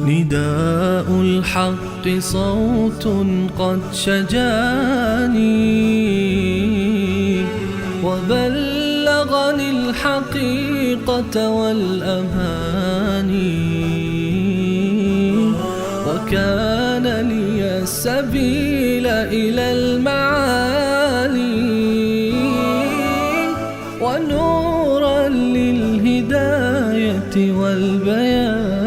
نداء الحق صوت قد شجاني وبلغني الحقيقة والأماني وكان لي السبيل إلى المعالي ونورا للهداية والبيان.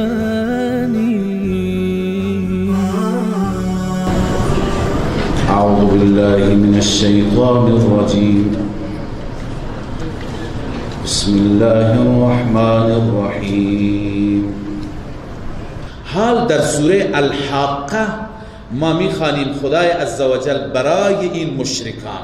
أعوذ بالله من الشيطان الرجيم. بسم الله الرحمن الرحیم. حال در سوره الحاقه ما میخوانیم خدای عزوجل برای این مشرکان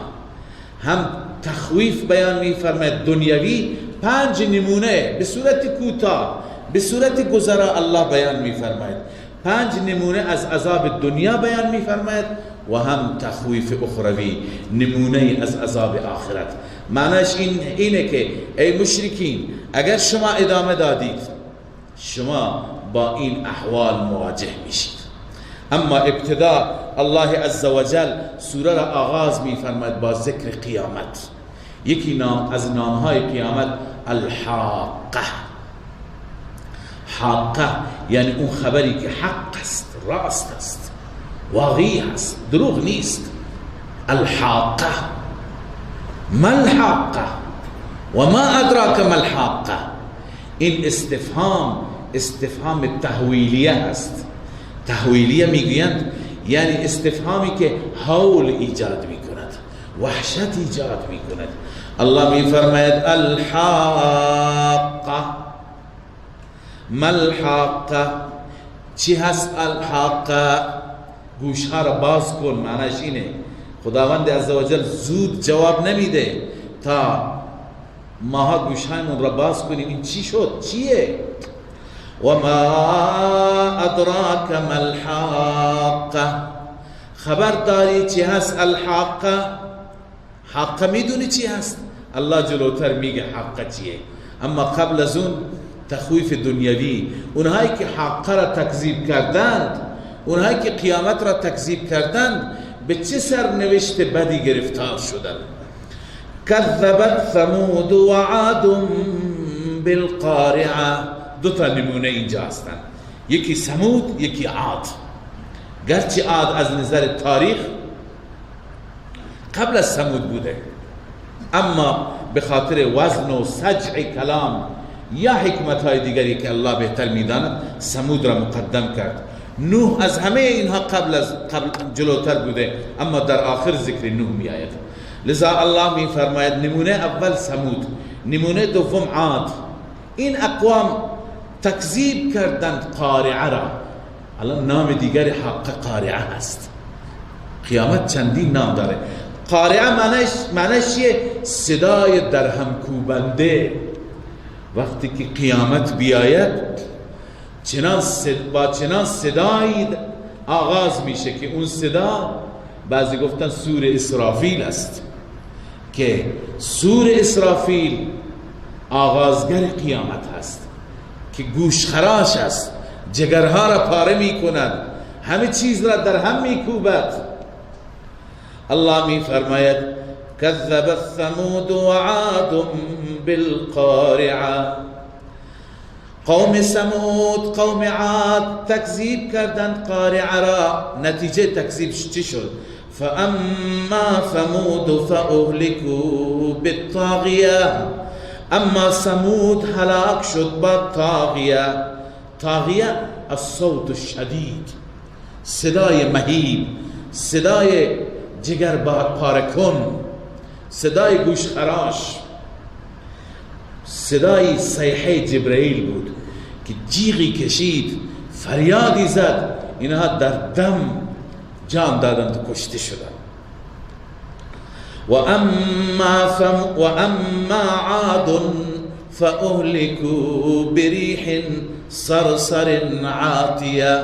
هم تخویف بیان میفرماید دنیوی، 5 نمونه به صورت کوتاه به صورت گذرا الله بیان میفرماید. 5 نمونه از عذاب دنیا بیان میفرماید و هم تخویف اخروی، نمونه از عذاب آخرت. معنیش اینه که ای مشرکین اگر شما ادامه دادید شما با این احوال مواجه میشید. اما ابتدا الله عزوجل سوره را آغاز میفرماید با ذکر قیامت. یکی نام از نامهای قیامت الحاقه. حاقه یعنی اون خبری که حق است، راست است، واقعی است، دروغ نیست. الحاقه. ما الحاقه و ما ادراک ما الحاقه. این استفهام تحویلیه است. تحویلیه میگویند یعنی استفهامی که هول ایجاد میکند، وحشت ایجاد میکند. الله میفرماید الحاقه. ما الحاقه. چی هست الحاقه؟ گوشها را باز کن. معنیش اینه خداوند عزوجل زود جواب نمیده تا ماها گوشهایمون را باز کنیم. این چی شد؟ چیه؟ و ما ادراک ما الحاقه. خبر داری چی هست الحاقه؟ حاقه میدونی چی هست؟ الله جلوتر میگه حاقه چیه. اما قبل از اون تخویف دنیوی، اونهایی که حاقه را تکذیب کردند، اونهایی که قیامت را تکذیب کردند به چه سرنوشت بدی گرفتار شدند. کذبت ثمود و عاد بالقارعه. 2 نمونه اینجا هستند، یکی ثمود یکی عاد. گرچه عاد از نظر تاریخ قبل از ثمود بوده، اما به خاطر وزن و سجع کلام یا حکمت های دیگری که الله بهتر میداند ثمود را مقدم کرد. نوح از همه اینها قبل جلوتر بوده، اما در آخر ذکر نوح می آید. لذا الله می فرماید نمونه اول ثمود، نمونه دوم عاد. این اقوام تکذیب کردند قارعه را. الان نام دیگر حق قارعه هست. قیامت چندین نام داره. قارعه معنیش صدای درهم کوبنده. وقتی که قیامت بیاید با چنان صدایی آغاز میشه که اون صدا بعضی گفتن سور اسرافیل است، که سور اسرافیل آغازگر قیامت هست که گوشخراش است، جگرها را پاره میکند، همه چیز را در هم میکوبد. الله میفرماید کذبت ثمود و عاد بالقارعه. قوم ثمود، قوم عاد تکذیب کردند قارعه را. نتیجه تکذیب چی شد؟ فاما ثمود فاهلكوا بالطاغیه. اما ثمود هلاک شد با طاغیه. طاغیه الصوت الشدید، صدای مهیب، صدای جگر پارکن، صدای گوشخراش، صدای صیحه جبرائیل بود که جیغی کشید، فریادی زد، اینها در دم جان دادند و کشته شدند. و اما عاد فاهلكوا بریح صرصر عاتیه.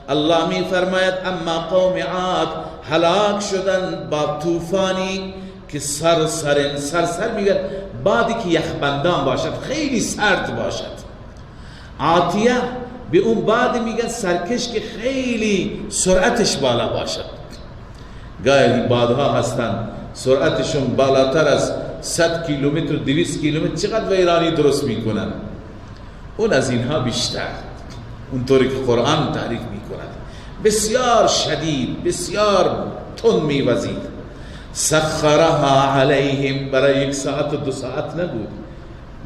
الله می فرماید اما قوم عاد هلاک شدند با طوفانی که سرسر میگن بادی که یخبندان باشد، خیلی سرد باشد. عاتیه به اون باد میگن سرکش که خیلی سرعتش بالا باشد. گاهی بادها هستن سرعتشون بالاتر از 100 کیلومتر 200 کیلومتر، چقدر ویرانی درست میکنن. اون از اینها بیشتر، اونطوری که قرآن تعریف میکند، بسیار شدید، بسیار تند میوزید. سخرها علیهم، برای 1 ساعت و 2 ساعت نبود،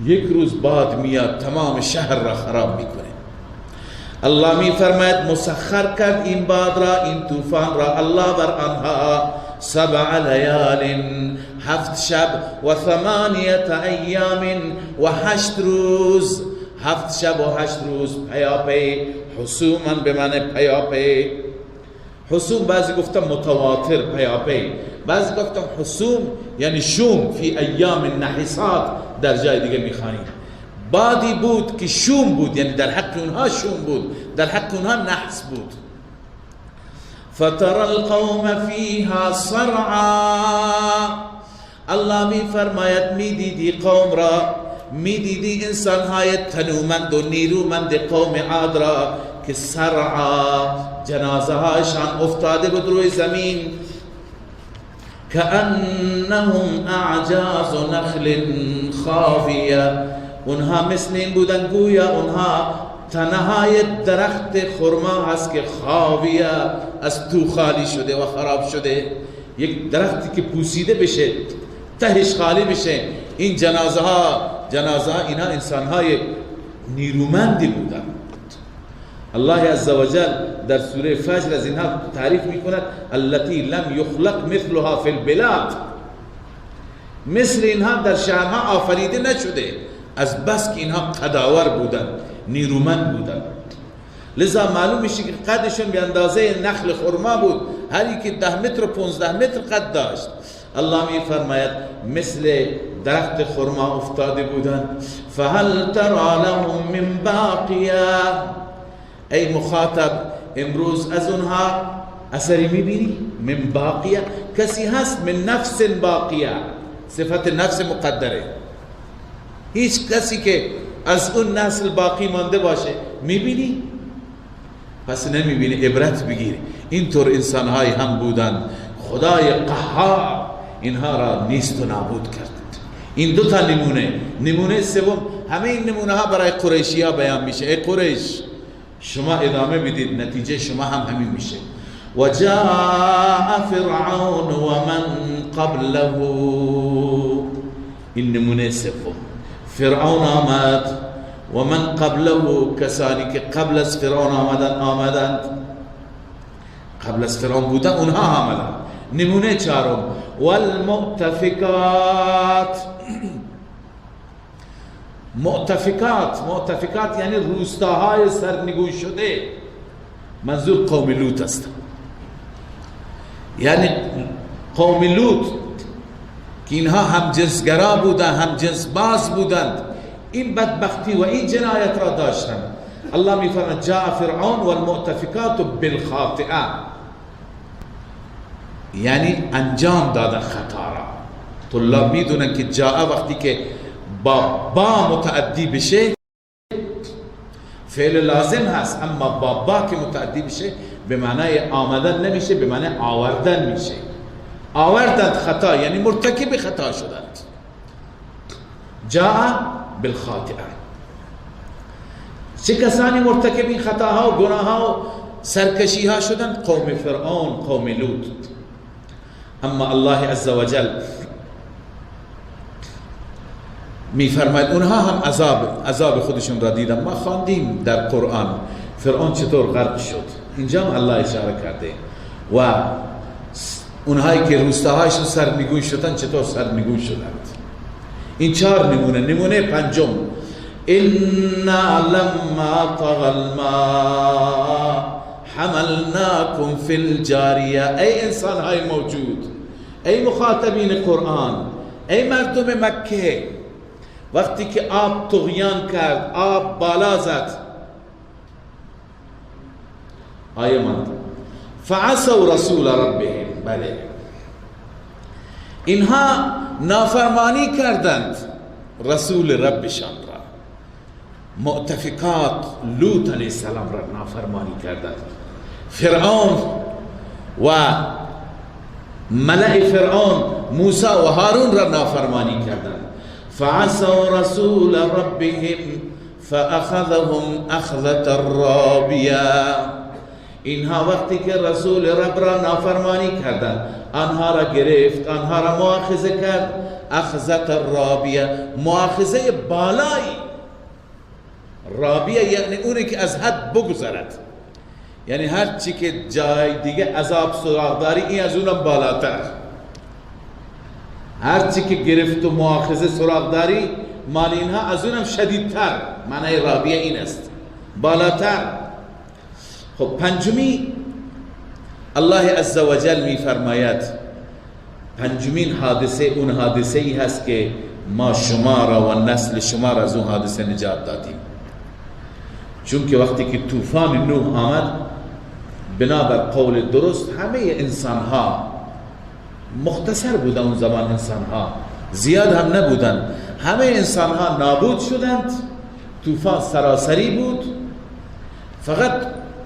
1 روز باد میاد تمام شهر را خراب میکنه. الله می فرماید مسخر کرد این باد را، این طوفان را الله بر آنها 7 لیال، 7 شب و 8 ایام و 8 روز، 7 شب و 8 روز پیاپی، حسوما به معنی پیاپی. حسوم بعضی گفتم متواتر پیاپی، بعضی گفتم حسوم یعنی شوم، فی ایام نحسات در جای دیگه میخوانیم. بادی بود که شوم بود، یعنی در حق اونها شوم بود، در حق اونها نحس بود. فتر القوم فیها صرعا، الله می فرماید میدیدی قوم را، میدیدی انسانهای تنومند و نیرومند قوم عاد را که صرعا جنازه هایشان افتاده بود روی زمین، کأنهم اعجاز نخل خاویه، اونها مثل این بودن گویا اونها تنهای درخت خرما هست که خاویه، از تو خالی شده و خراب شده. یک درختی که پوسیده بشه، تهش خالی بشه. این جنازه ها اینا انسان های نیرومندی بودن. الله عزوجل در سوره فجر از اینها تعریف میکند التي لم یخلق مثلها فی البلاد، مثل اینها در شهرها آفریده نشده، از بس که اینها قداور بودن، نیرومند بودن. لذا معلوم میشه که قدشون به اندازه نخل خرما بود، هر یکی 10 متر و 15 متر قد داشت. الله می فرماید مثل درخت خرما افتاده بودن. فهل ترى لهم من باقیه، ای مخاطب امروز از اونها اثری میبینی؟ من باقیه، کسی هست من نفس باقیه، صفت نفس مقدره، هیچ کسی که از اون نسل باقی مانده باشه میبینی؟ پس نمیبینی، عبرت بگیری. اینطور انسانهایی هم بودن، خدای قهار اینها را نیست و نابود کرد. این 2 تا نمونه سوم، همه این نمونه ها برای قریشی ها بیان میشه. ای قریش شما ادامه بدید، نتیجه شما هم همین میشه. و جاء فرعون و من قبله، این نمونه سوم. فرعون آمد و من قبله، کسانی که قبل از فرعون آمدند، قبل از فرعون بودن اونها آمدند. نمونه 4 والمؤتفکات، مؤتفکات یعنی روستاهای سرنگون شده، منظور قوم لوط است. یعنی قوم لوط که اینها هم جنسگرا بودند، هم جنس باز بودند، این بدبختی و این جنایت را داشتند. الله می فرماید جاء فرعون والمؤتفکات بالخاطئه، یعنی انجام دادن خطا را. طلاب میدونن که جاء وقتی که با متعدی بشه فعل لازم هست، اما با که متعدی بشه به معنای آمدن نمیشه، به معنای آوردن میشه. آوردند خطا یعنی مرتکب خطا شدند. جاء بالخاطئه، چه کسانی مرتکب این خطاها و گناهها و سرکشیها شدند؟ قوم فرعون، قوم لوط. اما الله عزوجل می فرماید اونها هم عذاب خودشون را دیدن. ما خواندیم در قرآن فرعون چطور غرق شد، اینجا هم الله اشاره کرده. و اونهایی که روستاهایشون سرنگون شدن چطور سرنگون شدند. این 4 نمونه. نمونه 5، انا لما طغى الماء حملناكم في الجاریه. ای انسان های موجود، ای مخاطبین قرآن، ای مردم مکه، وقتی که آب طغیان کرد، آب بالا زد، آیه ماند فعصوا رسول ربهم، بله اینها نافرمانی کردند رسول ربشان را، مؤتفکات لوط علیه السلام را نافرمانی کردند، فرعون و ملأ فرعون موسی و هارون را نافرمانی کردند. فعصوا رسول ربهم فاخذهم اخذة رابیه. اینها وقتی که رسول رب را نافرمانی کردند، آنها را گرفت، آنها را مؤاخذه کرد. اخذة رابیه، مؤاخذه بالایی. رابیه یعنی اونی که از حد بگذرد، یعنی هر چی که جای دیگه عذاب سراغ داری، این از اونم بالاتر. هر چی که گرفت و مؤاخذه سراغ داری مال اینها از اونم شدیدتر. معنی رابیه این است، بالاتر. خب پنجمی الله عزوجل می فرماید پنجمین حادثه اون حادثه ای هست که ما شما را و نسل شما را از اون حادثه نجات دادیم. چون که وقتی که طوفان نوح آمد، بنابر قول درست همه انسان ها، مختصر بودن اون زمان انسان ها، زیاد هم نبودن، همه انسان ها نابود شدند. طوفان سراسری بود، فقط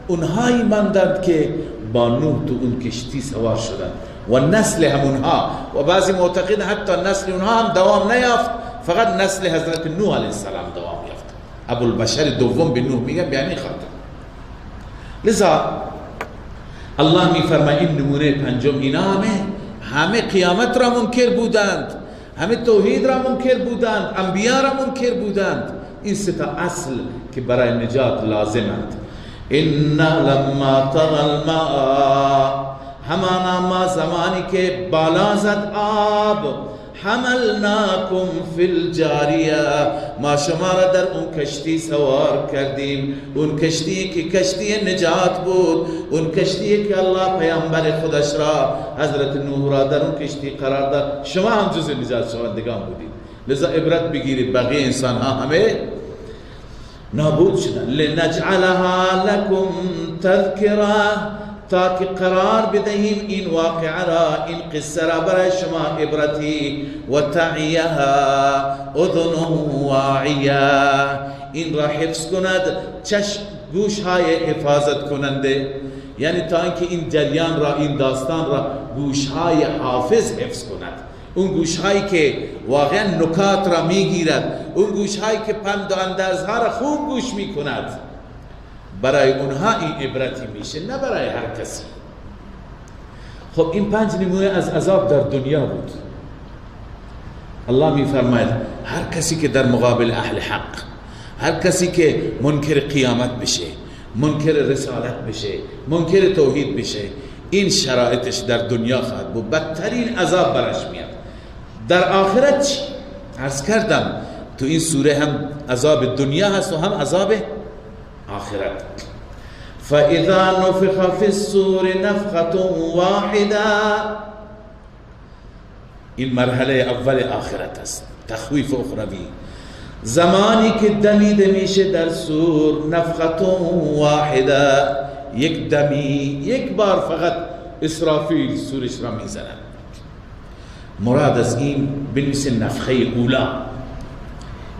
اونهایی ماندند که با نوح تو اون کشتی سوار شدند و نسل همونها، و بعضی معتقد حتی نسل اونها هم دوام نیافت، فقط نسل حضرت نوح علیه السلام دوام یافت. ابوالبشر دوم به نوح میگن بیانی خاطر. لذا الله میفرماید این نمونه پنجم، اینا همه قیامت را منکر بودند، همه توحید را منکر بودند، انبیا را منکر بودند. این سه تا اصل که برای نجات لازمند. انا لما طغى الماء، همانا ما زمانی که بالا زد آب، حملناکم فی الجاریه، ما شما را در اون کشتی سوار کردیم. اون کشتی که کشتی نجات بود، اون کشتی که الله پیامبر خودش را حضرت نوح را در اون کشتی قرار داد. شما هم جز نجات شوندگان بودید، لذا عبرت بگیرید. بقیه انسان ها همه نابود شدن. لنجعلها لکم تذکره، تا که قرار بدهیم این واقعه را، این قصه را برای شما عبرتی. و تعیها اذن واعیه، این را حفظ کند چشم گوش های حفاظت کننده، یعنی تا اینکه این جریان را، این داستان را گوش های حافظ حفظ کند. اون گوش هایی که واقعا نکات را میگیرد، اون گوش هایی که پند و اندرزها را خوب گوش میکند، برای اونها این عبرتی میشه، نه برای هر کسی. خب این 5 نمونه از عذاب در دنیا بود. الله میفرماید هر کسی که در مقابل اهل حق، هر کسی که منکر قیامت بشه، منکر رسالت بشه، منکر توحید بشه، این شرایطش در دنیا خواهد بود، بدترین عذاب برش میاد. در آخرت چی؟ عرض کردم تو این سوره هم عذاب دنیا هست و هم عذاب آخرت. فاذا نفخ فی الصور نفخة واحده، این مرحله اول آخرت است، تخویف اخروی. زمانی که دمیده میشه در سور، نفخة واحده، یک دمی، یک بار فقط اسرافیل سورش را میزنند. مراد از این بنویسه نفخه اولا،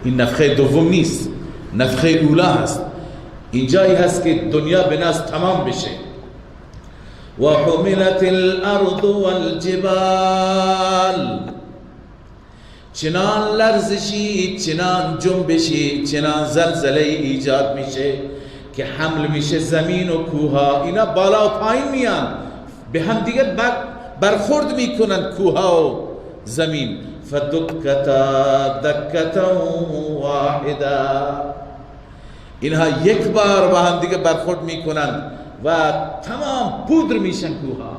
این نفخه دوم نیست، نفخه اولا هست. اینجایی هست که دنیا به ناز تمام بشه. و حملت الارض والجبال، چنان لرزشی، چنان جنبشی، چنان زلزله ایجاد میشه که حمل میشه زمین و کوها، اینا بالا و پایین میان، به هم دیگه برخورد میکنن کوها و زمین. فدکتا دکتا واحده، اینها یک بار با هم دیگه برخورد میکنن و تمام پودر میشن کوها،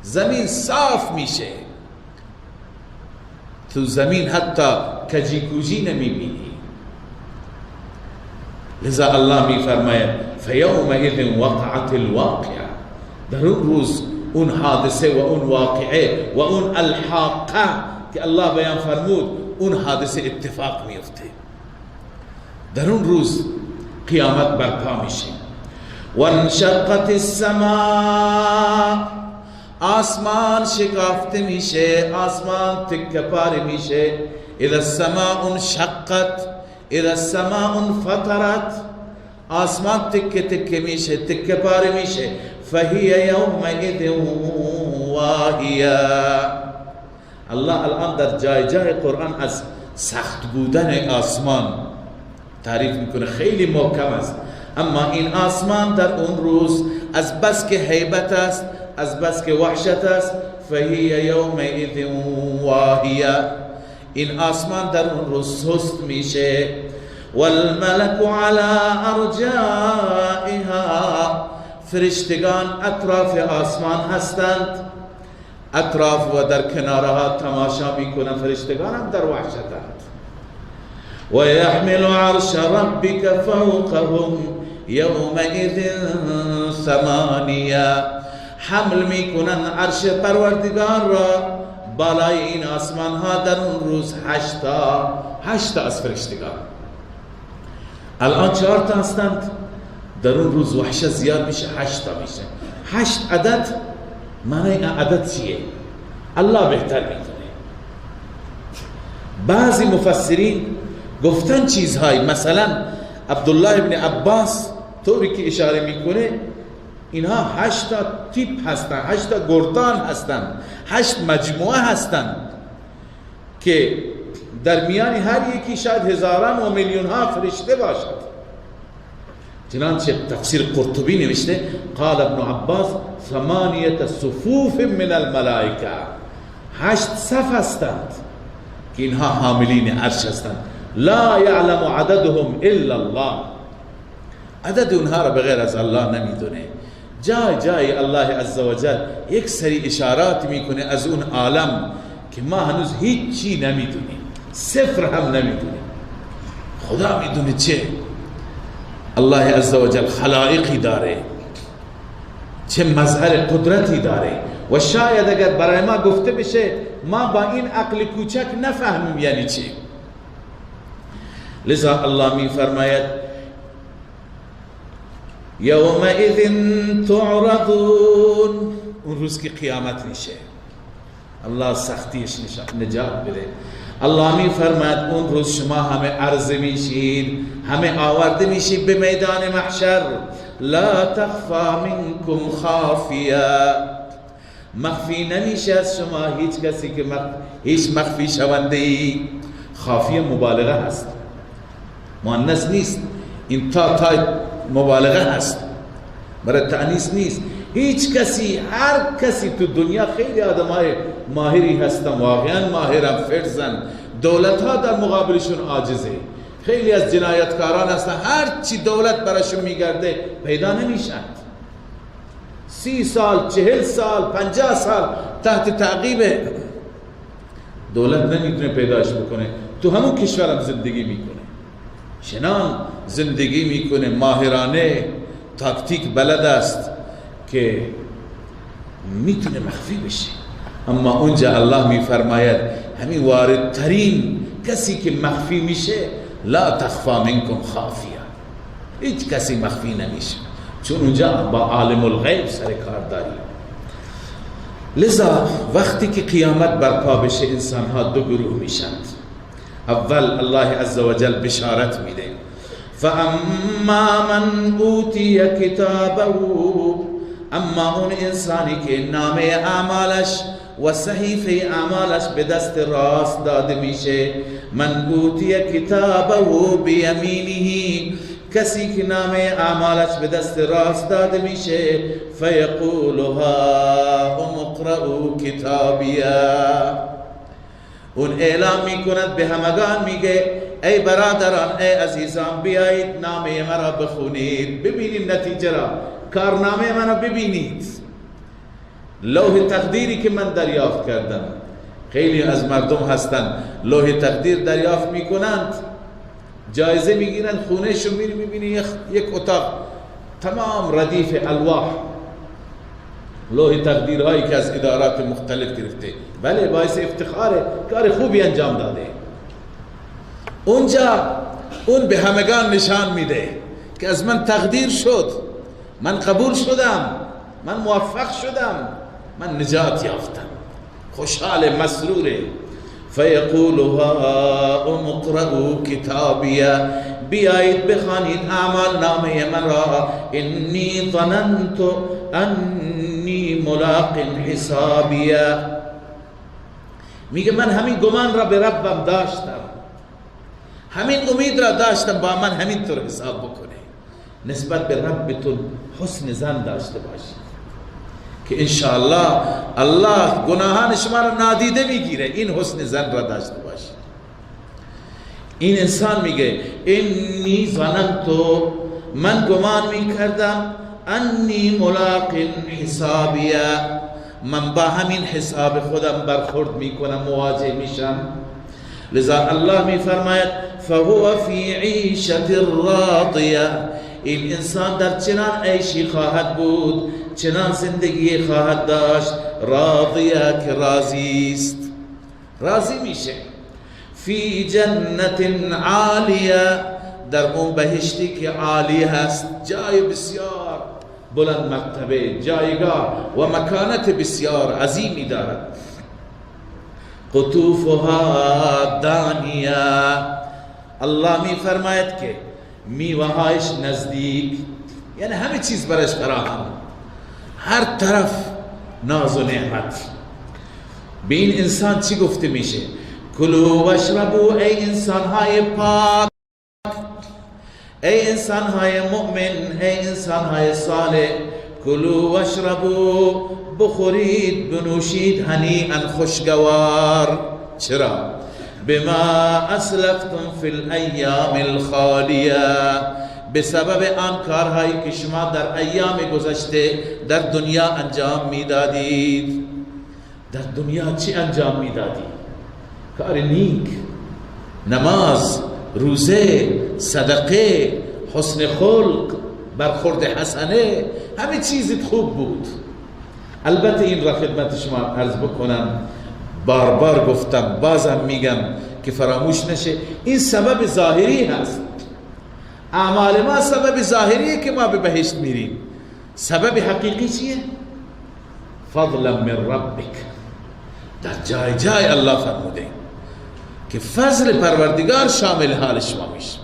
زمین صاف میشه. تو زمین حتی کجی کوجی نمیبینی. لذا الله می فرماید فیومئذ وقعت الواقعه، در اون روز اون حادثه و اون واقعه و اون الحاقه که الله بیان فرمود اون حادثه اتفاق میفته. در اون روز قیامت برپا میشه. وانشقت السماء، آسمان شکافته میشه، آسمان تکه پاره میشه. اذا السماء انشقت، اذا السماء انفطرت، آسمان تکه تکه میشه، تکه پاره میشه. فهی یومئذ واهیه. الله الان در جای جای قرآن از سخت بودن آسمان تعریف میکنه، خیلی محکم است. اما این آسمان در اون روز از بس که هیبت است، از بس که وحشت است، فهی یومئذ واهیه، این آسمان در اون روز سست میشه. والملک علی ارجائها، فرشتگان اطراف آسمان هستند، اطراف و در کنارها تماشا میکنن، فرشتگان هم در وحشتند. و یحمل عرش ربک فوقهم یومئذ ثمانیه، حمل میکنن عرش پروردگار را بالای این آسمان ها در اون روز 8 از فرشتگان. الان 4 تا هستند، در اون روز وحشت زیاد میشه، 8 تا میشه. 8 عدد، معنی این عدد چیه؟ الله بهتر میدونه. بعضی مفسرین گفتن چیزهایی، مثلا عبدالله ابن عباس طوری که اشاره میکنه اینها 8 تا تیپ هستن، 8 تا گردان هستن، 8 مجموعه هستن که در میان هر یکی شاید هزاران و میلیون ها فرشته باشد. چنانچه تفسیر قرطبی نوشته قال ابن عباس 8 صفوف من الملائکه، 8 صف هستند که اینها حاملین عرش هستند. لا یعلم عددهم الا الله، عدد اونها را بغیر از الله نمیدونه. جای جای الله عزوجل یک سری اشارات میکنه از اون عالم که ما هنوز هیچ چی نمیدونیم، صفر هم نمیدونیم. خدا میدونه چه. الله عزوجل خلائقی داره، چه مظهر قدرتی داره و شاید اگر برای ما گفته بشه ما با این عقل کوچک نفهمیم یعنی چه. لذا الله می فرماید یومئذ تعرضون، اون روز که قیامت میشه، الله سختیش نجات بده. الله می فرماید اون روز شما همه عرضه میشید، همه آورده میشید به میدان محشر. لا تخفى منکم خافیه، مخفی نمیشه از شما هیچ کسی که هیچ مخفی شونده ای. خافیه مبالغه هست، مؤنث نیست، این تا مبالغه هست، برای تأنیث نیست. هیچ کسی، هر کسی تو دنیا، خیلی آدمای ماهری هستن، واقعا ماهرن، فرزن، دولت ها در مقابلشون عاجزه. خیلی از جنایتکاران هستن، هر چی دولت براشون میگرده پیدا نمیشن. 30 سال، 40 سال، 50 سال تحت تعقیب دولت نمیتونه پیداش بکنه. تو همون کشورم زندگی میکنه، چنان زندگی میکنه، ماهرانه تاکتیک بلد است که میتونه مخفی بشه. اما اونجا الله میفرماید همین واردترین کسی که مخفی میشه لا تخفى منکم خافیه، هیچ کسی مخفی نمیشه، چون اونجا با عالم الغیب سر کار داریم. لذا وقتی که قیامت برپا بشه انسان ها 2 گروه میشند. اول الله عزوجل بشارت میده فاما من اوتی کتابه، اما اون انسانی که نامه اعمالش و صحیفه اعمالش به دست راست داده میشه. من اوتی کتابه بیمینه، کسی که نامه اعمالش به دست راست داده میشه. فیقول ها اقرؤوا کتابیه، اون اعلام میکند به همگان، میگه ای برادران، ای عزیزان، بیایید نامه مرا بخونید، ببینید نتیجه را، کارنامه مرا ببینید، لوح تقدیری که من دریافت کردم. خیلی از مردم هستند لوح تقدیر دریافت میکنند، جایزه میگیرن، خونه شو میری میبینی یک اتاق تمام ردیف الواح، لوح تقدیرهایی که از ادارات مختلف گرفته. بله باعث افتخاره، کار خوبی انجام داده. اونجا اون به همگان نشان میده که از من تقدیر شد، من قبول شدم، من موفق شدم، من نجات یافتم. خوشحال مسروره. فیقول هاؤم اقرؤوا کتابیه، بیایید بخوانید اعمال نامه من را. انی ظننت انی ملاق حسابیه، میگه من همین گمان را به ربم داشتم، همین امید را داشتم با من همین طور حساب بکنه. نسبت به ربتون حسن زن داشته باشید که انشاءالله الله گناهان شما را نادیده میگیره. این حسن زن را داشته باشید. این انسان میگه انی ظننتو، من گمان میکردم، انی ملاق حسابیه، من با همین حساب خودم برخورد میکنم، مواجه میشم. لذا الله میفرماید فهو فی عیشة راضیه، این انسان در چنان عیشی خواهد بود، چنان زندگی خواهد داشت، راضیه که راضی است، راضی میشه. فی جنت عالیه، در اون بهشتی که عالی هست، جای بسیار بلند مرتبه، جایگاه و مکانت بسیار عظیمی دارد. قطوفها دانیه، الله می فرماید که میوهایش نزدیک، یعنی همه چیز برش فراهم، هر طرف ناز و نعمت. به این انسان چی گفته میشه؟ کلوا واشربوا، ای انسانهای پاک، ای انسانهای مؤمن، ای انسانهای صالح، کلوا واشربوا، بخورید بنوشید هنیئا خوشگوار. چرا؟ بما اسلفتم فی الایام الخالیه، به سبب آن کارهایی که شما در ایام گذشته در دنیا انجام میدادید. در دنیا چی انجام میدادید؟ کار نیک، نماز، روزه، صدقه، حسن خلق، برخورد حسنه، همه چیزت خوب بود. البته این را خدمت شما عرض بکنم، بار بار گفتم، بازم میگم که فراموش نشه، این سبب ظاهری هست. اعمال ما سبب ظاهریه که ما به بهشت میریم. سبب حقیقی چیه؟ فضلا من ربک. در جای جای الله فرموده که فضل پروردگار شامل حال شما میشه.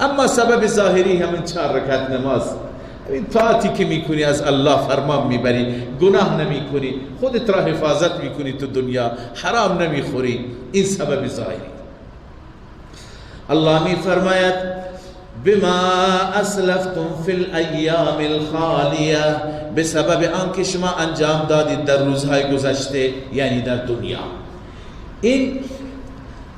اما سبب ظاهری همین 4 رکعت نماز، این طاعتی که میکنی، از الله فرمان میبری، گناه نمیکنی، خودت را حفاظت میکنی تو دنیا، حرام نمیخوری، این سبب ظاهری. الله میفرماید بما اسلفتم فی الایام الخالیه، به سبب آنکه شما انجام دادید در روزهای گذشته، یعنی در دنیا. این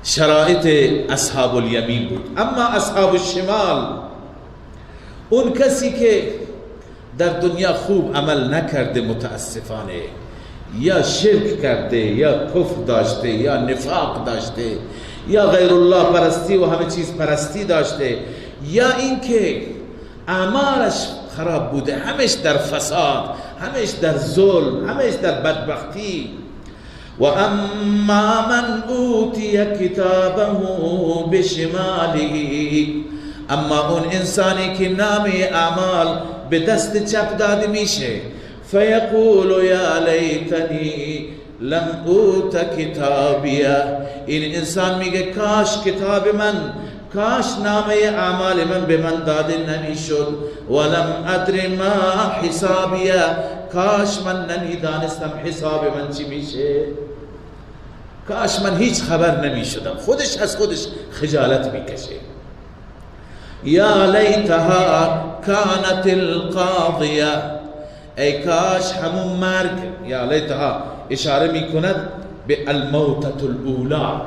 شرایط اصحاب الیمین بود. اما اصحاب الشمال، اون کسی که در دنیا خوب عمل نکرده، متاسفانه، یا شرک کرده، یا کفر داشته، یا نفاق داشته، یا غیر الله پرستی و همه چیز پرستی داشته، یا اینکه اعمالش خراب بوده، همش در فساد، همش در ظلم، همش در بدبختی. و اما من اوتی کتابه بشماله، اما اون انسانی که نامه اعمال به دست چپ داده میشه، فیقول یا لیتنی لم اوت کتابیه، این انسان میگه کاش کتاب من، کاش نامه اعمال من به من داده نمیشد. ولم ادر ما حسابیه، کاش من نمیدانستم حساب من چی میشه، کاش من هیچ خبر نمیشدم. خودش از خودش خجالت میکشه. یا لیتها کانت القاضیه، ای کاش همون مرگ، یا لیتها اشاره میکند به الموتة الاولا،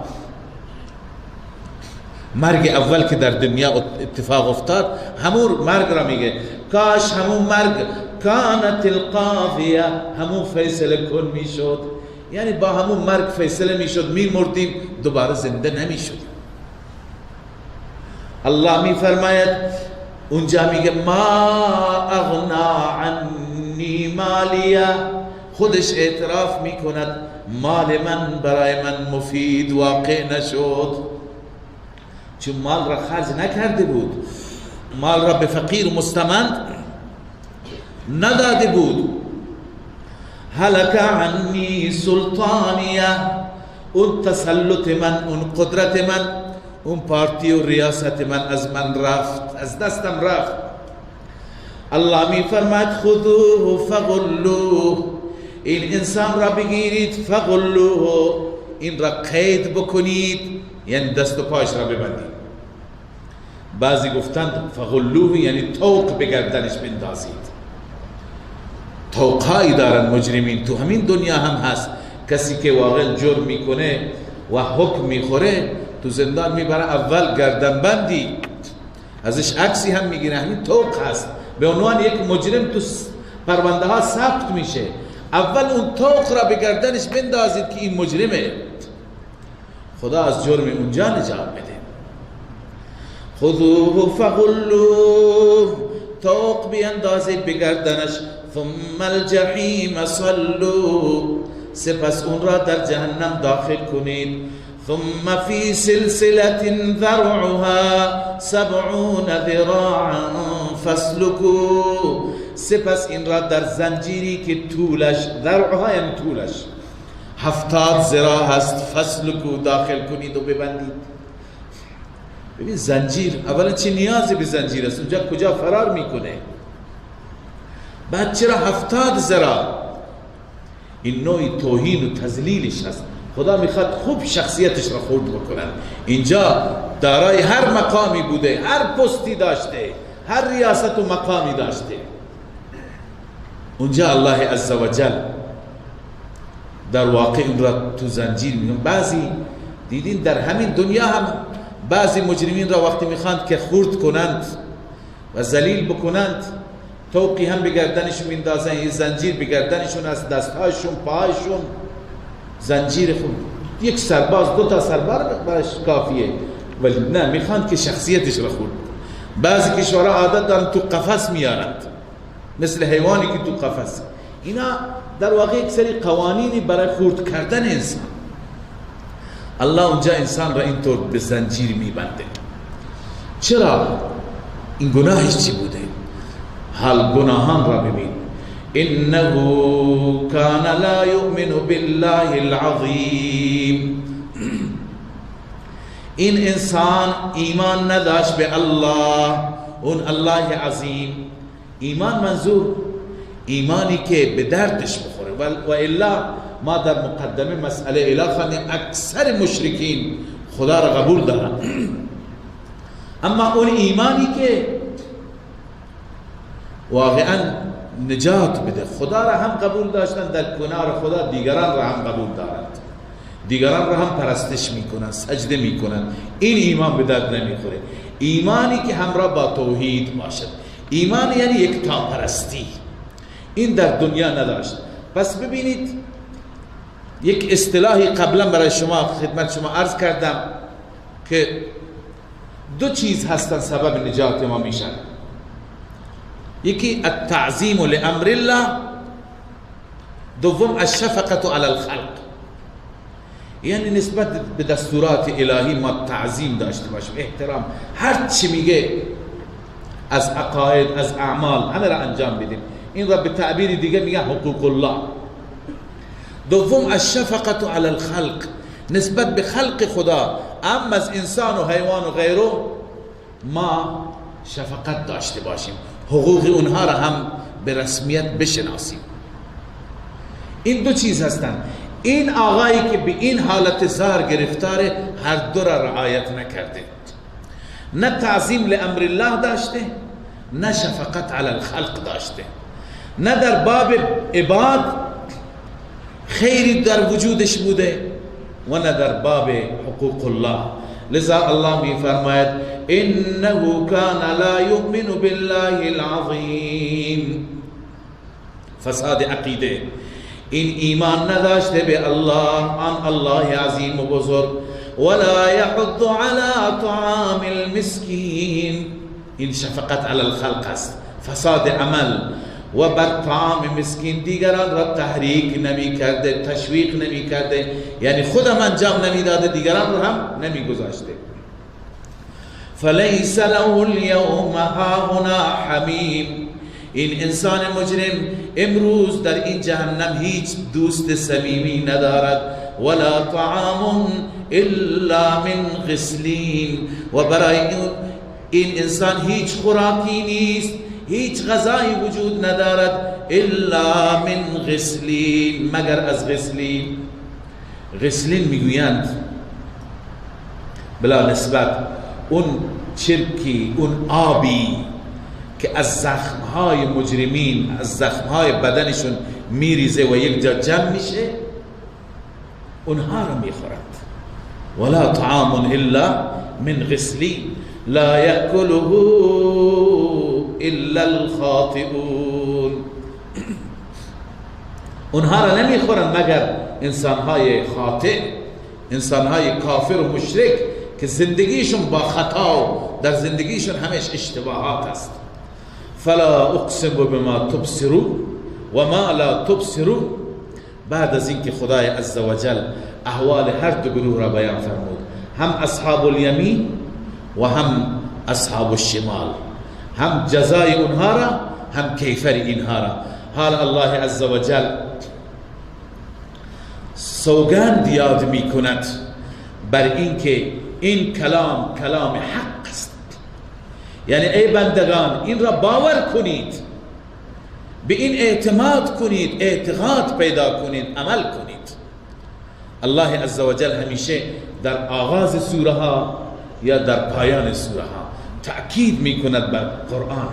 مرگ اول که در دنیا اتفاق افتاد، همون مرگ را میگه. کاش همون مرگ کانت القاضیه، همون فیصله کن میشد، یعنی با همون مرگ فیصله میشد، میمردیم، دوباره زنده نمیشدیم. الله می فرماید اونجا میگه ما اغنا عنی مالیه، خودش اعتراف میکند مال من برای من مفید واقع نشد، چون مال را خرج نکرده بود، مال را به فقیر و مستمند نداده بود. هلک عنی سلطانیه، اون تسلط من، اون قدرت من، اون پارتی و ریاست من از من رفت، از دستم رفت. الله می فرماید خذوه فغلوه، این انسان را بگیرید، فغلوه، این را قید بکنید، یعنی دست و پایش را ببندید. بعضی گفتند فغلوه یعنی طوق به گردنش بندازید. طوقهایی دارن مجرمین، تو همین دنیا هم هست. کسی که واقعا جرم میکنه و حکم میخوره تو زندان میبره، اول گردن بندی، ازش عکسی هم میگیره، همین طوق هست، به عنوان یک مجرم تو پرونده ها ثبت میشه. اول اون طوق را به گردنش بندازید که این مجرمه، خدا از جرم اونجا نجات بده. خذوه فغلوه، طوق بیندازید به گردنش. ثم الجحیم صلوا، سپس اون را در جهنم داخل کنید. ثم فی سلسلة ذرعها 70 ذراعا فاسلكوه، سپس این را در زنجیری که طولش، ذرعها یعنی طولش 70 ذراع هست، فاسلكوه، داخل کنید و ببندید. ببین زنجیر، اولا چه نیازی به زنجیر است؟ اونجا کجا فرار میکنه؟ بعد چرا 70 ذراع؟ این نوعی توهین و تذلیلش هست. خدا میخواد خوب شخصیتش را خورد بکنن. اینجا دارای هر مقامی بوده، هر پستی داشته، هر ریاست و مقامی داشته. اونجا الله عزوجل در واقع اون را تو زنجیر میگن. بعضی دیدین در همین دنیا هم بعضی مجرمین را وقتی میخواند که خورد کنند و ذلیل بکنند، توقی هم به گردنشون میندازن، یه زنجیر به گردنشون از دستهاشون، پاهاشون، زنجیر خود. یک سرباز، 2 تا سرباز برش کافیه، ولی نه، میخواند که شخصیتش را خورد. بعضی کشورها عادت دارن تو قفس میارند، مثل حیوانی که تو قفس. اینا در واقع یک سری قوانینی برای خورد کردن انسان. الله اونجا انسان را اینطور به زنجیر میبنده. چرا؟ این گناهش چی بوده؟ حال گناهان را ببین. انه کان لا یؤمن بالله العظیم، این انسان ایمان نداشت به الله، اون الله عظیم. ایمان منظور ایمانی که به دردش بخوره، و الا ما در مقدمه مسئله اله خواندیم اکثر مشرکین خدا را قبول دارن، اما اون ایمانی که واقعا نجات بده، خدا را هم قبول داشتن، در کنار خدا دیگران را هم قبول دارند، دیگران را هم پرستش میکنن، سجده میکنن. این ایمان به درد نمیخوره. ایمانی که همراه با توحید باشد، ایمان یعنی یکتا پرستی، این در دنیا نداشت. پس ببینید یک اصطلاحی قبلا برای شما خدمت شما عرض کردم که 2 چیز هستن سبب نجات ما میشن. یکی التعظیم لامر الله، دوم الشفقه علی الخلق، یعنی نسبت به دستورات الهی ما تعظیم داشته باشیم، احترام، هر چی میگه از عقاید، از اعمال، همه را انجام بدیم. این را به تعبیر دیگه میگن حقوق الله. دوم الشفقه علی الخلق، نسبت به خلق خدا، اما از انسان و حیوان و غیره ما شفقت داشته باشیم، حقوق اونها را هم به رسمیت بشناسیم. این 2 چیز هستند. این آقایی که به این حالت زار گرفتاره، هر دو را رعایت نکرده، نه تعظیم لامر الله داشته، نه شفقت علی الخلق داشته، نه در باب عباد خیری در وجودش بوده و نه در باب حقوق الله. لذا الله می فرماید انه کان لا یؤمن بالله العظیم، فساد عقیده، این ایمان نداشته به الله، آن الله عظیم و بزرگ. ولا يحض على طعام المسكين. این شفقت علی الخلق است، فساد عمل و بر طعام مسکین دیگران را تحریک نمی کرده، تشویق نمی کرده، یعنی خودم انجام نمی داده، دیگران را هم نمی گذاشته. فلیس له اليوم هاهنا حمیم. این انسان مجرم امروز در این جهنم هیچ دوست صمیمی ندارد. ولا طعام الا من غسلین. و برای این انسان هیچ خوراکی نیست، هیچ غذایی وجود ندارد الا من غسلین، مگر از غسلین. غسلین میگویند بلا نسبت اون چرکی، اون آبی که از زخمهای مجرمین، از زخمهای بدنشون میریزه و یک جا جمع میشه، اونها رو میخورند. ولا طعام الا من غسلین لا یأکله الا الخاطئون. اونها را نمیخورند مگر انسانهای خاطئ، انسانهای کافر و مشرک که زندگیشون با خطا، در زندگیشون همش اشتباهات است. فلا اقسم بما تبصرون و ما لا تبصرون. بعد از اینکه خدای عزوجل احوال هر دو گروه را بیان فرمود، هم اصحاب الیمین و هم اصحاب الشمال، هم جزای اونها را هم کیفر اینها را، حال الله عزوجل سوگند یاد می کند بر اینکه این کلام کلام حق است. یعنی ای بندگان این را باور کنید، به این اعتماد کنید، اعتقاد پیدا کنید، عمل کنید. الله عزوجل همیشه در آغاز سوره ها یا در پایان سوره ها تأکید می کند بر قرآن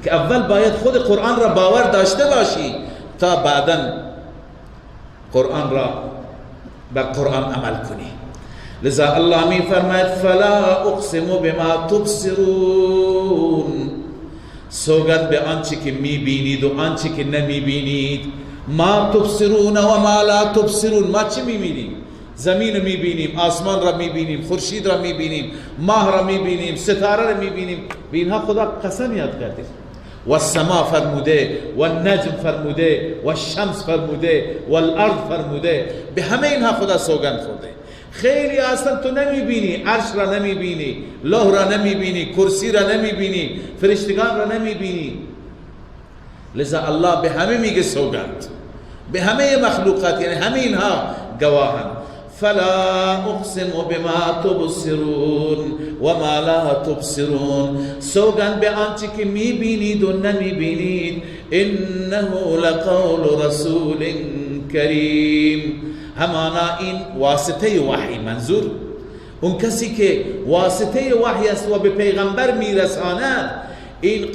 که اول باید خود قرآن را باور داشته باشی تا بعدا قرآن را بر قرآن عمل کنی. لذا الله می فرماید فلا اقسم بما تبصرون. سوگند به آنچه که می بینید و آنچه که نمی بینید. ما تبصرون و ما لا تبصرون. ما چه می بینیم؟ زمین رو می بینیم، آسمان را می بینیم، خورشید را می بینیم، ماه را می بینیم، ستاره را می بینیم. به اینها خدا قسم یاد کرده. و السما فرموده، و النجم فرموده، و الشمس فرموده، و الارض فرموده. به همه اینها خدا سوگند خورده. خیلی اصلا تو نمی بینی، عرش را نمی بینی، لوح را نمی بینی، کرسی را نمی بینی، فرشتگان را نمی بینی. لذا الله به همه میگه سوگند، به همه مخلوقات، یعنی همه اینها گواهند. فلا اقسم بما تبصرون و ما لا تبصرون. سوگند به آنچه که می بینید و نمی بینید. انه لقول رسول کریم. همانا این واسطه وحی، منظور اون کسی که واسطه وحی است و به پیغمبر میرساند، این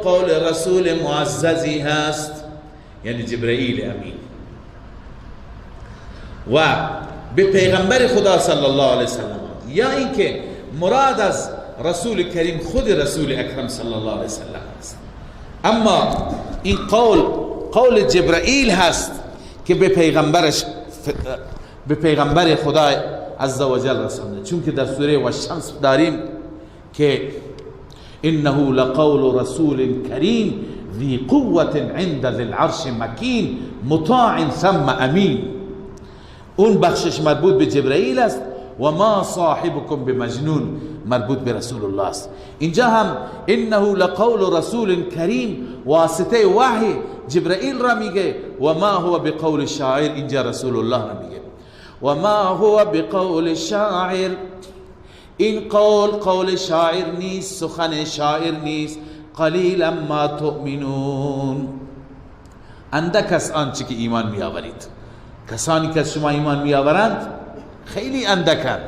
قول رسول معززی هست، یعنی جبرئیل امین، و به پیغمبر خدا صلی الله علیه وسلم. یا اینکه مراد از رسول کریم خود رسول اکرم صلی الله علیه وسلم است. اما این قول جبرئیل هست که به پیغمبر خدا عزوجل رسانده. چون که در سوره والشمس داریم که انه لقول رسول کریم ذی قوة عند ذی العرش مکین مطاع ثم امین. اون بخشش مربوط به جبرئیل است و ما صاحبكم بمجنون مربوط به رسول الله است. اینجا هم انه لقول رسول کریم واسطه وحی جبرئیل را میگه و ما هو بقول شاعر، اینجا رسول الله را میگه و ما هو بقول شاعر. این قول شاعر نیست، سخن شاعر نیست. قلیلا ما تؤمنون. اندک است آنچه که ایمان می آورید. کسانی که شما ایمان می آورند خیلی اندکند.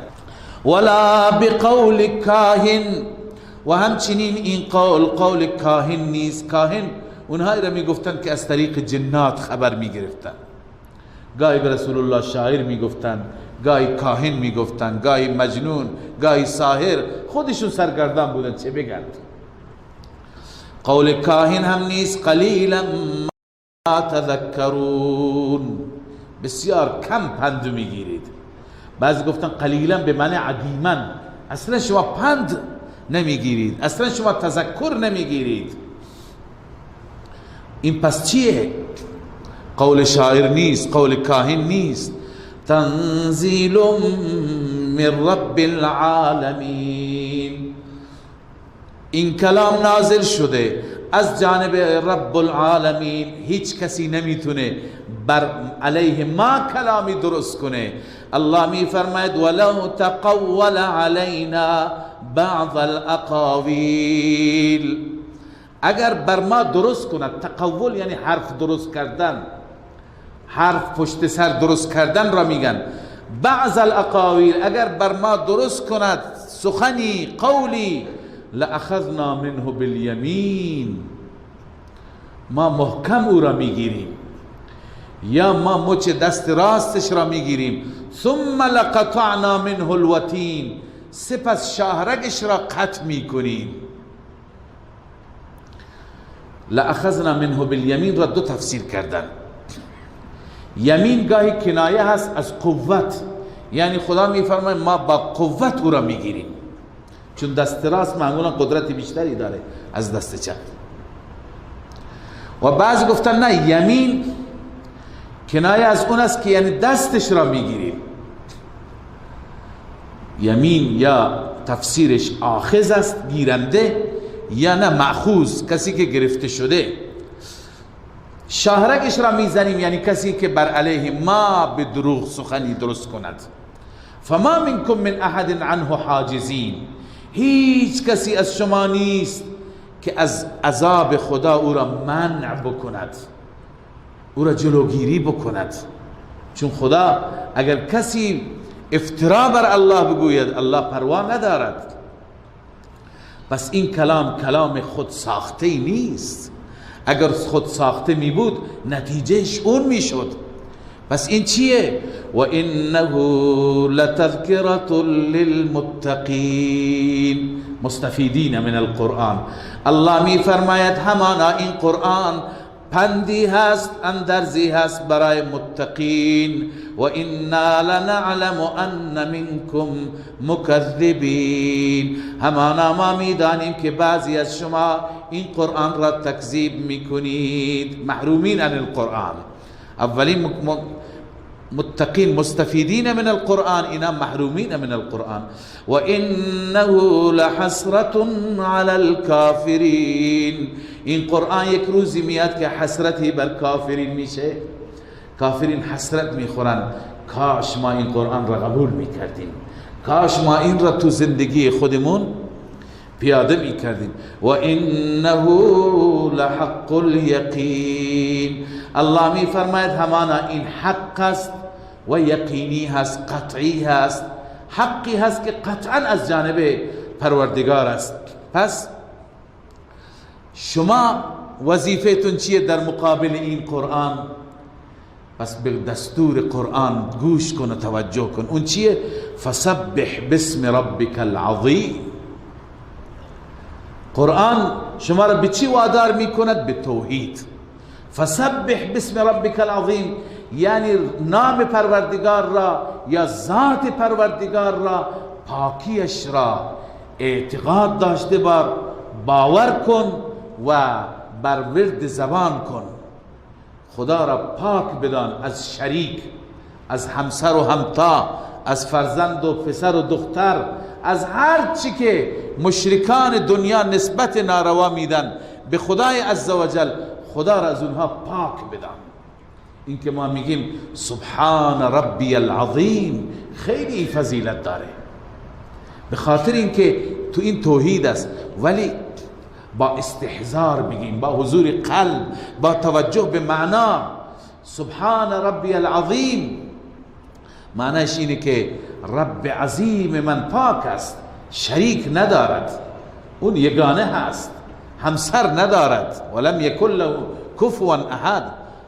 ولا بقول کاهن. و همچنین این قول کاهن نیست. کاهن اونهایی را می گفتند که از طریق جنات خبر می گرفتند. گاهی به رسول الله شاعر می گفتند، گاهی کاهن می گفتند، گاهی مجنون، گاهی ساحر. خودشون سرگردان بودند، چه بگند. قول کاهن هم نیست. قلیلا ما تذکرون. بسیار کم پند میگیرید. بعضی گفتن قلیلا به معنی عدیما، اصلا شما پند نمیگیرید، اصلا شما تذکر نمیگیرید. این پس چیه؟ قول شاعر نیست، قول کاهن نیست. تنزیل من رب العالمین، این کلام نازل شده از جانب رب العالمین. هیچ کسی نمیتونه بر علیه ما کلامی درست کنه. الله می فرماید ولو تقول علینا بعض الاقاویل، اگر بر ما درست کند، تقول یعنی حرف درست کردن، حرف پشت سر درست کردن را میگن. بعض الاقاویل، اگر بر ما درست کند سخنی، قولی، لأخذنا منه بالیمین، ما محکم او را میگیریم، یا ما مچ دست راستش را میگیریم. ثم لقطعنا منه الوتین، سپس شاهرگش را قطع میکنیم. لأخذنا منه بالیمین را دو تفسیر کردن. یمین گاهی کنایه هست از قوت، یعنی خدا میفرماید ما با قوت او را میگیریم، چون دست راست معمولا قدرت بیشتری داره از دست چپ. و بعضی گفتن نه، یمین کنایه از اون است که یعنی دستش را میگیریم. یمین یا تفسیرش آخذ است، گیرنده، یا نه مأخوذ، کسی که گرفته شده. شاهرگش را میزنیم یعنی کسی که بر علیه ما به دروغ سخنی درست کند. فما منکم من احد عنه حاجزین، هیچ کسی از شما نیست که از عذاب خدا او را منع بکند، او را جلوگیری بکند. چون خدا اگر کسی افترا بر الله بگوید، الله پروا ندارد. پس این کلام خود ساخته نیست. اگر خود ساخته می بود نتیجهش اون می شد. پس این چیه؟ و انه لتذکرة للمتقین، مستفیدین من القرآن. الله می فرماید همانا این قرآن پندی هست، اندرزی هست برای متقین. و انا لنعلم ان منکم مکذبین، همانا ما میدانیم که بعضی از شما این قرآن را تکذیب میکنید. محرومین عن القرآن، اولین متقین مستفیدین من القرآن، اینا محرومین من القرآن. و انه لحسرة علی الکافرین، این قرآن یک روزی میاد که حسرتی بر کافرین میشه. کافرین حسرت میخورن، کاش ما این قرآن را قبول میکردیم، کاش ما این را تو زندگی خودمون پیاده میکردیم. و انه لحق الیقین، الله میفرماید همانا این حق است و یقینی هست، قطعی هست، حقی هست که قطعا از جانب پروردگار است. پس شما وظیفتون چیه در مقابل این قرآن؟ پس به دستور قرآن گوش کن و توجه کن. اون چیه؟ فسبح باسم ربک العظیم. قرآن شما را به چی وادار میکند؟ به توحید. فسبح باسم ربک العظیم یعنی نام پروردگار را یا ذات پروردگار را، پاکیش را اعتقاد داشته باور کن و بر ورد زبان کن. خدا را پاک بدان از شریک، از همسر و همتا، از فرزند و پسر و دختر، از هر چی که مشرکان دنیا نسبت ناروا میدن به خدای عزوجل، خدا را از اونها پاک بدان. این که ما میگیم سبحان ربی العظیم خیلی فضیلت داره، به خاطر اینکه تو این توحید است، ولی با استحضار بگیم، با حضور قلب، با توجه به معنا. سبحان ربی العظیم معنیش اینه که رب عظیم من پاک است، شریک ندارد، اون یگانه هست، همسر ندارد، ولم یکن له کفوا احد،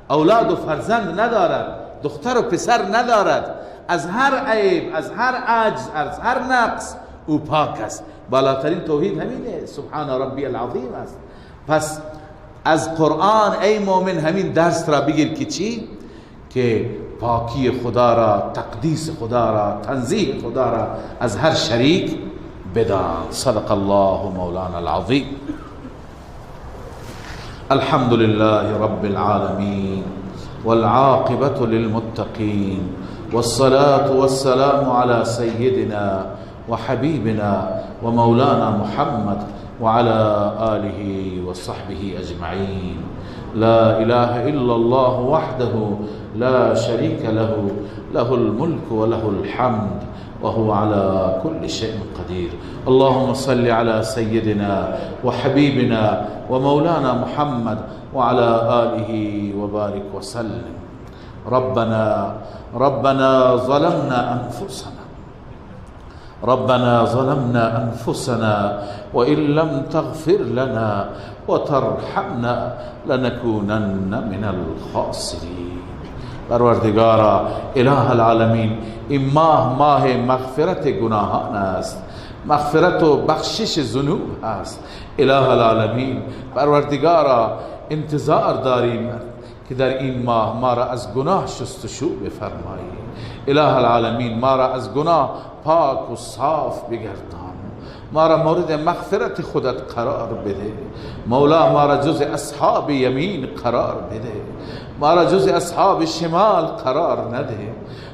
اولاد و فرزند ندارد، دختر و پسر ندارد، از هر عیب، از هر عجز، از هر نقص او پاک است. بالاترین توحید همینه، سبحان ربی العظیم است. پس از قرآن ای مومن همین درس را بگیر که چی؟ که پاکی خدا را، تقدیس خدا را، تنزیه خدا را از هر شریک بدان. صدق الله مولانا العظیم. الحمد لله رب العالمين والعاقبة للمتقين والصلاة والسلام على سيدنا وحبيبنا ومولانا محمد وعلى آله وصحبه أجمعين. لا إله إلا الله وحده لا شريك له، له الملك وله الحمد وهو على كل شيء قدير. اللهم صل على سيدنا وحبيبنا ومولانا محمد وعلى آله وبارك وسلم. ربنا ظلمنا أنفسنا وإن لم تغفر لنا وترحمنا لنكونن من الخاسرين. پروردگارا اله العالمین، این ماه مغفرت گناهان است، مغفرت و بخشش ذنوب است. اله العالمین پروردگارا انتظار داریم که در این ماه ما را از گناه شستشو بفرمایی. اله العالمین ما را از گناه پاک و صاف بگردان، ما را مورد مغفرت خودت قرار بده. مولا ما را جز اصحاب یمین قرار بده، ما را جز اصحاب شمال قرار نده،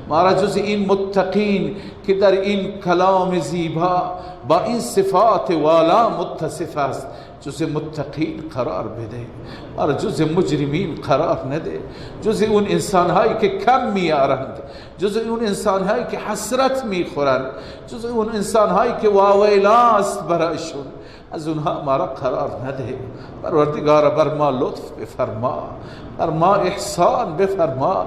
ما را جز این متقین که در این کلام زیبا با این صفات والا متصف است جز متقین قرار بده. ما را جز مجرمین قرار نده، جز اون انسانهایی که کم میارند، جز اون انسانهایی که حسرت میخورند، جز اون انسانهایی که واویلاست برایشون، از اونها ما را قرار نده. پروردگار بر ما لطف بفرما، بر ما احسان بفرما،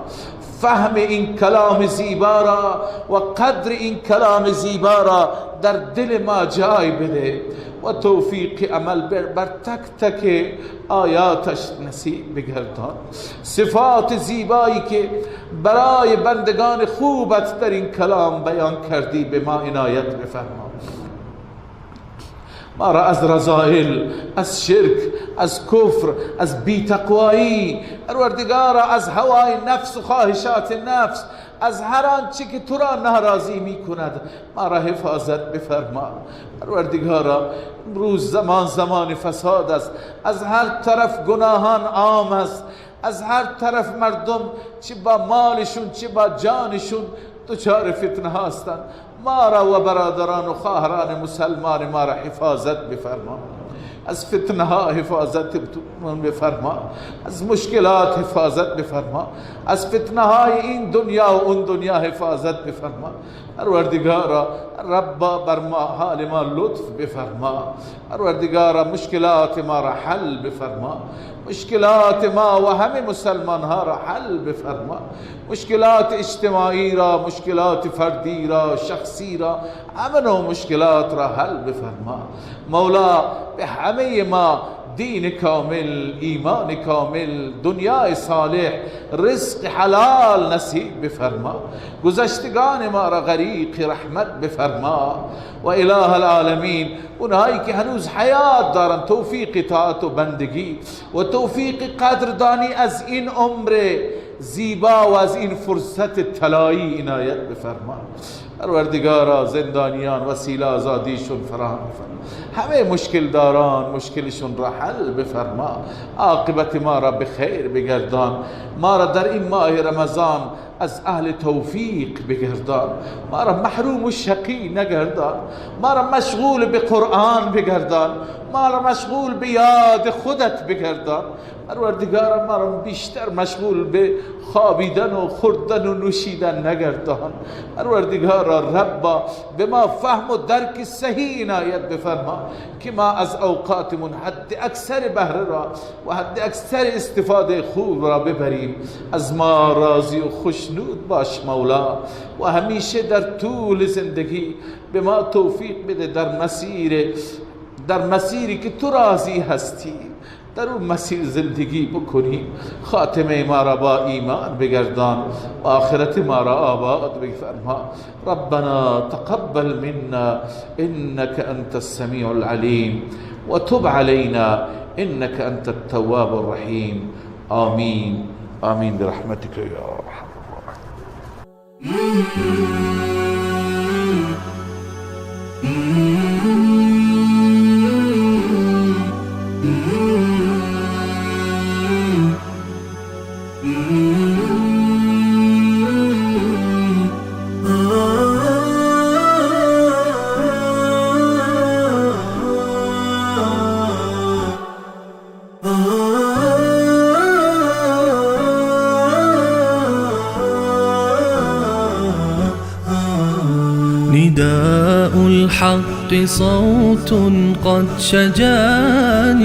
فهم این کلام زیبا را و قدر این کلام زیبا را در دل ما جای بده و توفیق عمل بر تک تک آیاتش نصیب بگردان. صفات زیبایی که برای بندگان خوبت در این کلام بیان کردی به ما عنایت بفرما. ما را از رذائل، از شرک، از کفر، از بی‌تقوایی، پروردگارا از هوای نفس و خواهشات نفس، از هر آنچه که تو را ناراضی می کند ما را حفاظت بفرما. پروردگارا امروز زمان فساد است، از هر طرف گناهان عام است، از هر طرف مردم چه با مالشون چه با جانشون دچار فتنه هستند. ما را و برادران و خواهران مسلمان ما را حفاظت بفرما، از فتنه ها حفاظت بفرما، از مشکلات حفاظت بفرما، از فتنه های این دنیا و اون دنیا حفاظت بفرما. پروردگارا ربا بر ما حال ما لطف بفرما. پروردگارا مشکلات ما را حل بفرما، مشکلات ما و همه مسلمان ها را حل بفرما، مشکلات اجتماعی را، مشکلات فردی را، شخصی را، همه نوع مشکلات را حل بفرما. مولا به همه ما دین کامل، ایمان کامل، دنیای صالح، رزق حلال نصیب بفرما. گذشتگان ما را غریق رحمت بفرما. و اله العالمین اونهایی که هنوز حیات دارن توفیق اطاعت و بندگی و توفیق قدردانی از این عمر زیبا و از این فرصت طلایی عنایت بفرما. پروردگارا زندانیان وسیله آزادیشون فراهم بفرما، همه مشکل داران مشکلشون را حل بفرما. عاقبت ما را به خیر بگردان، ما را در این ماه رمضان از اهل توفیق بگردان، ما را محروم و شقی نگردان، ما را مشغول به قرآن بگردان، ما را مشغول به یاد خودت بگردان. پروردگارا ما را بیشتر مشغول به خوابیدن و خوردن و نوشیدن نگردان. پروردگارا ربا به ما فهم و درک صحیح عنایت بفرما که ما از اوقاتمون حد اکثر بهره را و حد اکثر استفاده خوب را ببریم. از ما راضی و خوشنود باش مولا و همیشه در طول زندگی به ما توفیق بده در مسیری که تو راضی هستی در اون مسیر زندگی بکنیم. خاتمه ما را با ایمان بگردان و آخرت ما را آباد بفرما. ربنا تقبل منا انك انت السميع العليم وتب علينا انك انت التواب الرحيم. آمين آمين برحمتك يا ارحم الراحمين. نداء الحق صوت قد شجاني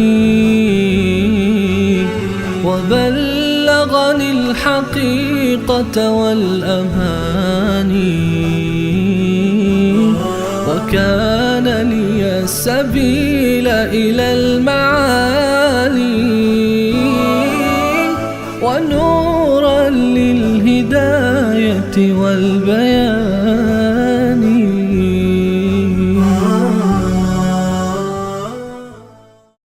وبلغني الحقيقة والأماني وكان لي السبيل إلى المعالي ونورا للهداية والبيان